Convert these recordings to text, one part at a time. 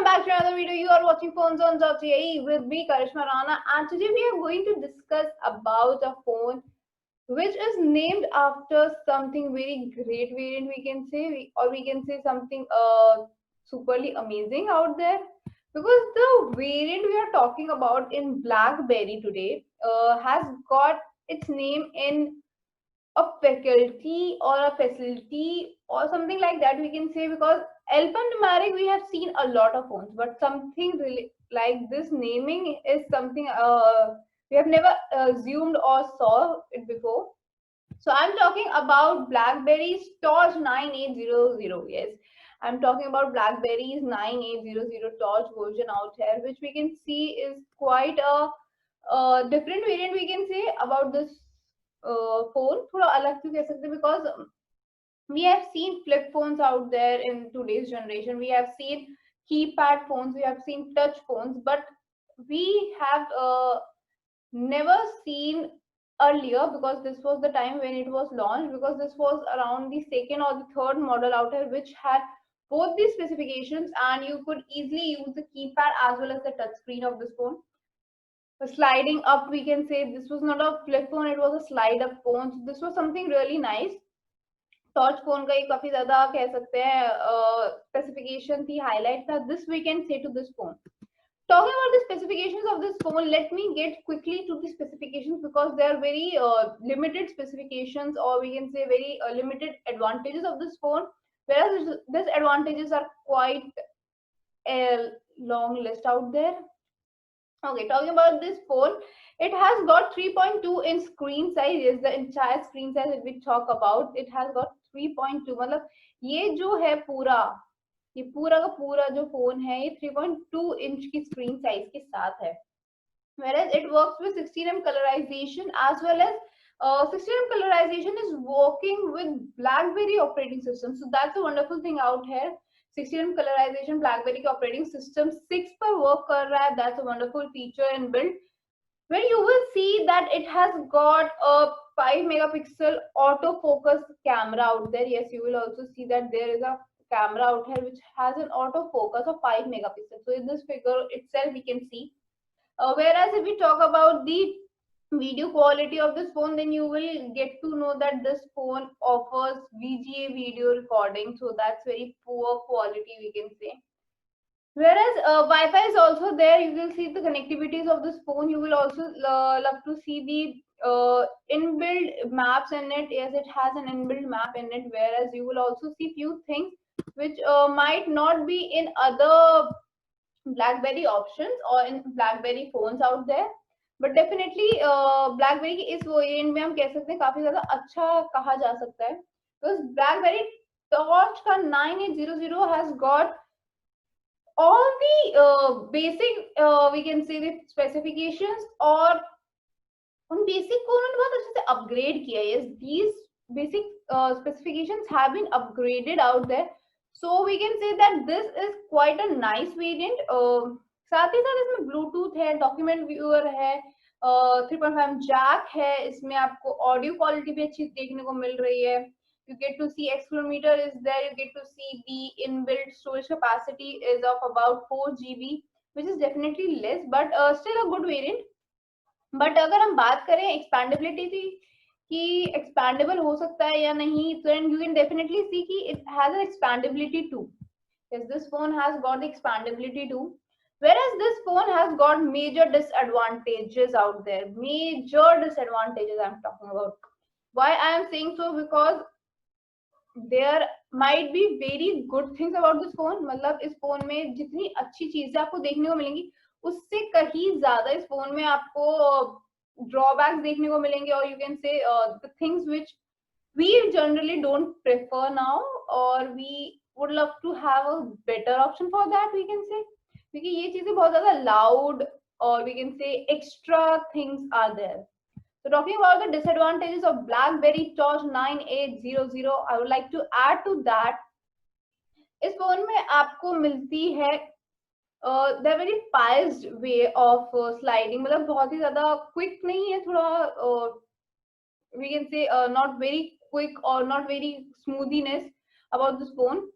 back to another video. You are watching FoneZone.ai with me, Karishma Rana, and today we are going to discuss about a phone which is named after something very great variant. We can say, or we can say something superly amazing out there. Because the variant we are talking about in BlackBerry today has got its name in a faculty or a facility or something like that, we can say, because alphanumeric we have seen a lot of phones, but something really like this naming is something we have never assumed or saw it before. So I'm talking about BlackBerry's Torch 9800. Yes, I'm talking about BlackBerry's 9800 Torch version out here, which we can see is quite a different variant, we can say, about this phone. थोड़ा अलग क्यों कह सकते हैं, because we have seen flip phones out there in today's generation. We have seen keypad phones, we have seen touch phones, but we have never seen earlier, because this was the time when it was launched, because this was around the second or the third model out here which had both these specifications, and you could easily use the keypad as well as the touch screen of this phone. Sliding up, we can say, this was not a flip phone, it was a slide up phone. So this was something really nice. Torch phone का ये काफी ज्यादा कह सकते हैं specification थी, highlight था. This we can say to this phone. Talking about the specifications of this phone, let me get quickly to the specifications, because they are very limited specifications, or we can say very limited advantages of this phone, whereas these advantages are quite a long list out there. Okay, talking about this phone, it has got 3.2 inch screen size. Yes, the entire screen size that we talk about, it has got 3.2. मतलब ये जो है पूरा, ये पूरा का पूरा जो फोन है, ये 3.2 इंच की स्क्रीन साइज के साथ है. Whereas it works with 16mm colorization, as well as 16mm colorization is working with BlackBerry operating system. So that's a wonderful thing out here. 16mm colorization BlackBerry के operating system 6 पर work कर रहा है. That's a wonderful feature in build, where you will see that it has got a 5 megapixel autofocus camera out there. Yes, you will also see that there is a camera out here which has an autofocus of 5 megapixels. So in this figure itself we can see. Whereas if we talk about the video quality of this phone, then you will get to know that this phone offers VGA video recording, so that's very poor quality, we can say. Whereas Wi-Fi is also there. You will see the connectivities of this phone. You will also love to see the inbuilt maps in it. Yes, it has an inbuilt map in it. Whereas you will also see few things which might not be in other BlackBerry options or in BlackBerry phones out there. But definitely BlackBerry की इस variant में हम कह सकते हैं काफी ज्यादा अच्छा कहा जा सकता है, बिकॉज BlackBerry Torch का 9800 has got all the basic we can say the specifications, और उन बेसिक को उन्होंने बहुत अच्छे से अपग्रेड किया है. Yes, these basic specifications have been upgraded out there, so we can say that this is quite a nice variant. साथ ही साथ इसमें ब्लूटूथ है, डॉक्यूमेंट व्यूअर है, 3.5 जैक है, इसमें आपको ऑडियो क्वालिटी भी अच्छी देखने को मिल रही है. You get to see accelerometer is there. You get to see the inbuilt storage capacity is of about 4 GB, which is definitely less, but still a good variant. But अगर हम बात करें एक्सपैंडेबिलिटी की कि एक्सपैंडेबल हो सकता है या नहीं, तो यू कैन डेफिनेटली सी कि it has an expandability too. Yes, this phone has got the expandability too. Whereas this phone has got major disadvantages out there. Major disadvantages I'm talking about. Why I am saying so? Because there might be very good things about this phone. मतलब इस phone में जितनी अच्छी चीजें आपको देखने को मिलेंगी, उससे कहीं ज्यादा इस फोन में आपको ड्रॉबैक्स देखने को मिलेंगे, और you can say the things which we generally don't prefer now, or we would love to have a better option for that, we can say, क्योंकि ये चीजें बहुत ज्यादा loud, or we can say extra things are there. So talking about the disadvantages of BlackBerry Torch 9800, I would like to add to that. इस phone में आपको मिलती है the very biased way of sliding. मतलब बहुत ही ज्यादा quick नहीं है, थोड़ा we can say not very quick or not very smoothiness about this phone.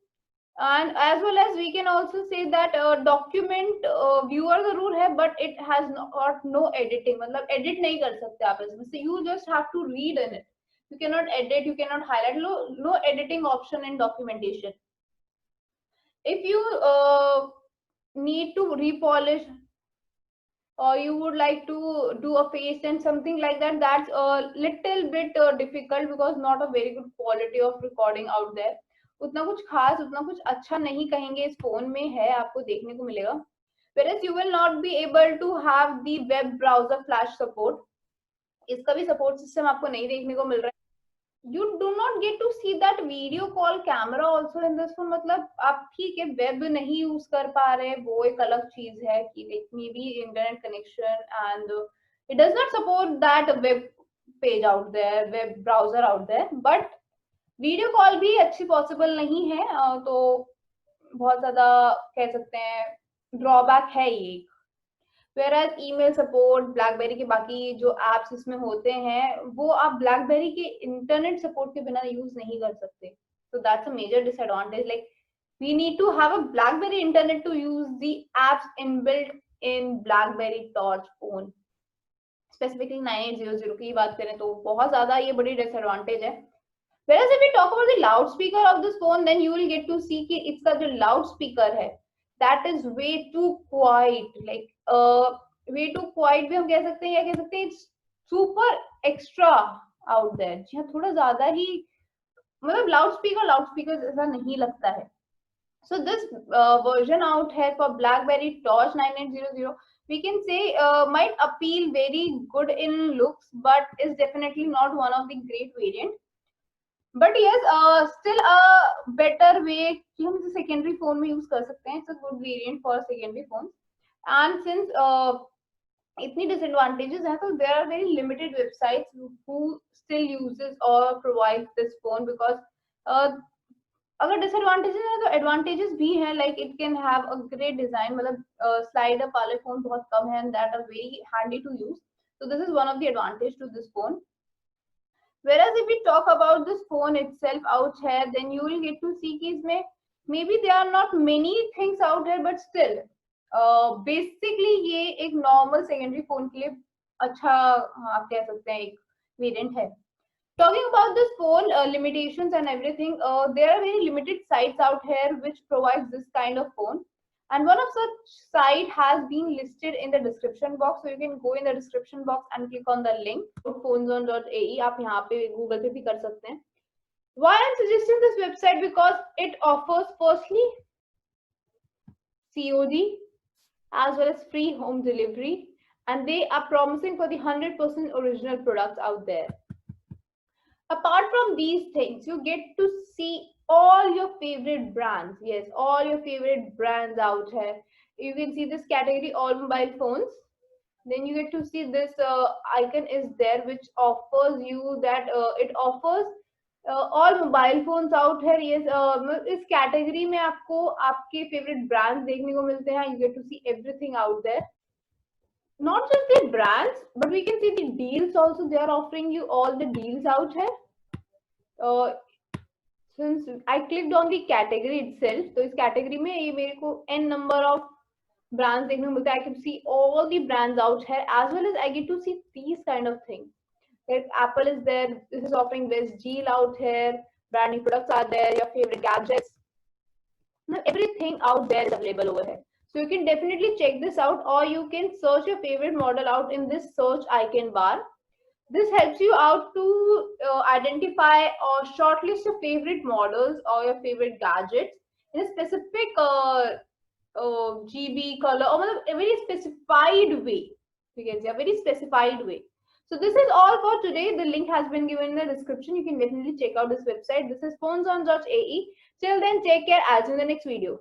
And as well as we can also say that document viewer जरूर है, but it has not no editing, मतलब edit नहीं कर सकते आप इसमें से, you just have to read in it, you cannot edit, you cannot highlight, no editing option in documentation. If you need to repolish or you would like to do a face and something like that, that's a little bit difficult because not a very good quality of recording out there. उतना कुछ खास, उतना कुछ अच्छा नहीं कहेंगे इस phone में है, आपको देखने को मिलेगा. Whereas you will not be able to have the web browser flash support. इसका भी support system आपको नहीं देखने को मिल रहा है. You do not get to see that video call camera also in this phone. मतलब आप ठीक है वेब नहीं यूज कर पा रहे, वो एक अलग चीज है कि like may be internet connection and it does not support that web page out there, web browser out there, but video call भी अच्छी पॉसिबल नहीं है. तो बहुत ज्यादा कह सकते हैं ड्रॉबैक है ये. Whereas ईमेल सपोर्ट, ब्लैकबेरी के बाकी जो एप्स इसमें होते हैं वो आप ब्लैकबेरी के इंटरनेट सपोर्ट के बिना यूज नहीं कर सकते. So that's a major disadvantage. Like we need to have a BlackBerry internet to use the apps inbuilt in BlackBerry Torch phone. Specifically 9800 की बात करें तो बहुत ज्यादा ये बड़ी disadvantage है. Whereas if we talk about the loudspeaker of this phone, then you will get to see कि इसका जो loudspeaker है that is way too quiet. Like way too quiet भी हम कह सकते हैं, या कह सकते हैं it's super extra out there. जी हाँ, थोड़ा ज्यादा ही, मतलब लाउडस्पीकर जैसा नहीं लगता है. So this version out here for BlackBerry Torch 9800, we can say might appeal very good in looks, but is definitely not one of the great variant. But yes, still a better way कि हम इसे secondary phone में use कर सकते हैं. It's a good variant for secondary phones. And since इतनी disadvantages हैं, तो there are very limited websites who still uses or provides this phone because अगर disadvantages है तो advantages भी हैं. Like it can have a great design, मतलब slide up वाले phone बहुत कम हैं and that are very handy to use. So this is one of the advantage to this phone. Whereas if we talk about this phone itself out here, then you will get to see कि इसमें maybe there are not many things out here, but still basically ये एक normal secondary phone के लिए अच्छा आप कह सकते हैं एक variant है. Talking about this phone limitations and everything, there are very limited sites out here which provides this kind of phone, and one of such site has been listed in the description box, so you can go in the description box and click on the link FoneZone.ae. आप यहाँ पे Google पे भी कर सकते हैं. Why I'm suggesting this website? Because it offers firstly COD as well as free home delivery, and they are promising for the 100% original products out there. Apart from these things, you get to see all your favorite brands. Yes, all your favorite brands out here. You can see this category, all mobile phones. Then you get to see this icon is there, which offers you that it offers all mobile phones out here. Yes, इस category में आपको आपके favorite brands देखने को मिलते हैं. You get to see everything out there. Not just the brands, but we can see the deals also. They are offering you all the deals out here. Since I clicked on the category itself, तो इस category में ये मेरे को n number of brands देखने को मिलता है. I can see all the brands out here, as well as I get to see these kind of things. Like Apple is there. This is offering best deal out here. Brand new products are there. Your favorite gadgets. Now everything out there is available over here. So you can definitely check this out, or you can search your favorite model out in this search icon bar. This helps you out to identify or shortlist your favorite models or your favorite gadgets in a specific GB color, or a very specified way. You can say a very specified way. So this is all for today. The link has been given in the description. You can definitely check out this website. This is FoneZone.ae. Till then, take care. I'll see you in the next video.